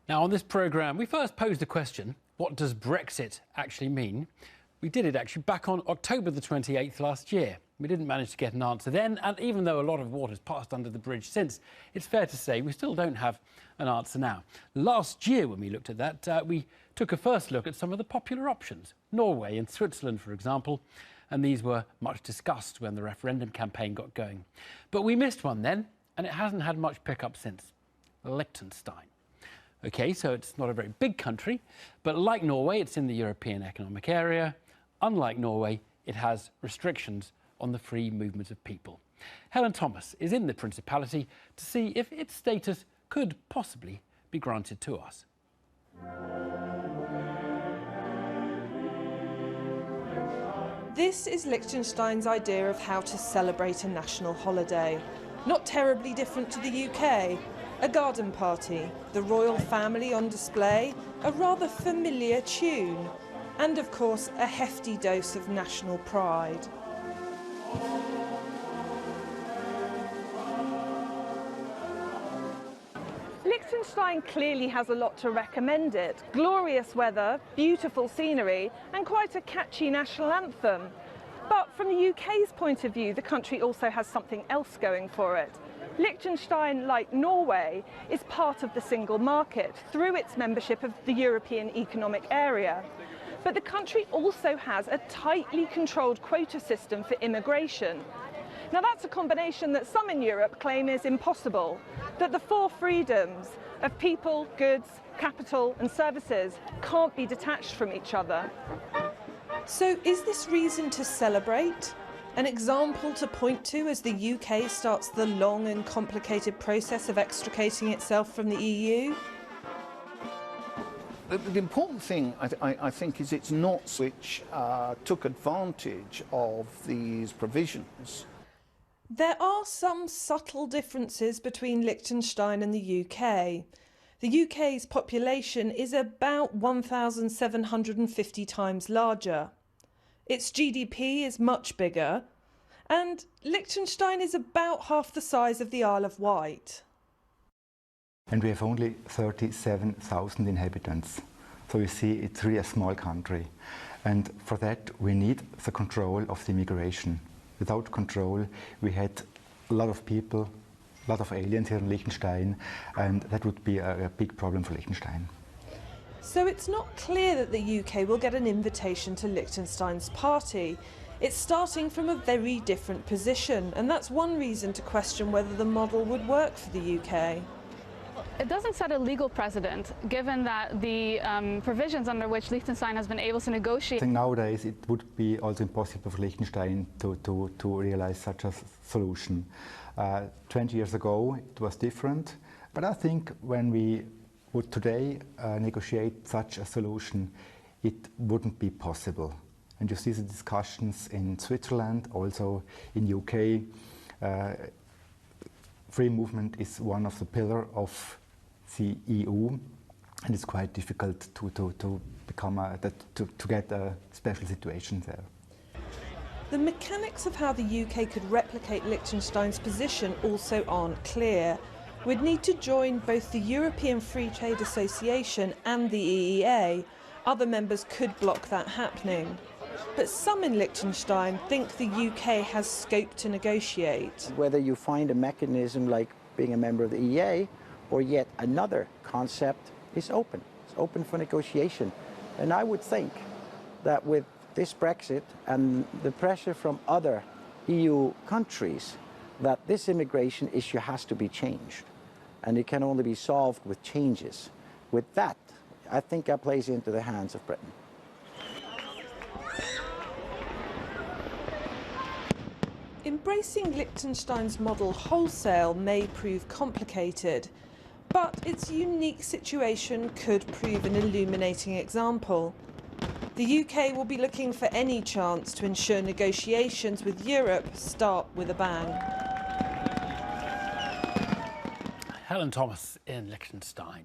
Now, on this programme, we first posed the question, what does Brexit actually mean? We did it actually back on October the 28th last year. We didn't manage to get an answer then, and even though a lot of water's passed under the bridge since, it's fair to say we still don't have an answer now. Last year, when we looked at that, we took a first look at some of the popular options, Norway and Switzerland, for example, and these were much discussed when the referendum campaign got going. But we missed one then, and it hasn't had much pickup since. Liechtenstein. OK, so it's not a very big country, but like Norway, it's in the European Economic Area. Unlike Norway, it has restrictions on the free movement of people. Helen Thomas is in the Principality to see if its status could possibly be granted to us. This is Liechtenstein's idea of how to celebrate a national holiday. Not terribly different to the UK. A garden party, the royal family on display, a rather familiar tune, and of course a hefty dose of national pride. Liechtenstein clearly has a lot to recommend it. Glorious weather, beautiful scenery, and quite a catchy national anthem. But from the UK's point of view, the country also has something else going for it. Liechtenstein, like Norway, is part of the single market through its membership of the European Economic Area. But the country also has a tightly controlled quota system for immigration. Now that's a combination that some in Europe claim is impossible, that the four freedoms of people, goods, capital and services can't be detached from each other. So is this reason to celebrate? An example to point to as the UK starts the long and complicated process of extricating itself from the EU? The important thing, I think, is it's not which took advantage of these provisions. There are some subtle differences between Liechtenstein and the UK. The UK's population is about 1,750 times larger. Its GDP is much bigger, and Liechtenstein is about half the size of the Isle of Wight. And we have only 37,000 inhabitants. So you see, it's really a small country. And for that, we need the control of the immigration. Without control, we had a lot of people, a lot of aliens here in Liechtenstein, and that would be a big problem for Liechtenstein. So it's not clear that the UK will get an invitation to Liechtenstein's party. It's starting from a very different position, and that's one reason to question whether the model would work for the UK. It doesn't set a legal precedent, given that the provisions under which Liechtenstein has been able to negotiate. I think nowadays it would be also impossible for Liechtenstein to realize such a solution. 20 years ago it was different, but I think when we would today negotiate such a solution, it wouldn't be possible. And you see the discussions in Switzerland, also in UK. Free movement is one of the pillars of the EU, and it's quite difficult to get a special situation there. The mechanics of how the UK could replicate Liechtenstein's position also aren't clear. We'd need to join both the European Free Trade Association and the EEA. Other members could block that happening. But some in Liechtenstein think the UK has scope to negotiate. Whether you find a mechanism like being a member of the EEA or yet another concept is open. It's open for negotiation. And I would think that with this Brexit and the pressure from other EU countries, that this immigration issue has to be changed. And it can only be solved with changes. With that, I think that plays into the hands of Britain. Embracing Liechtenstein's model wholesale may prove complicated, but its unique situation could prove an illuminating example. The UK will be looking for any chance to ensure negotiations with Europe start with a bang. Helen Thomas in Liechtenstein.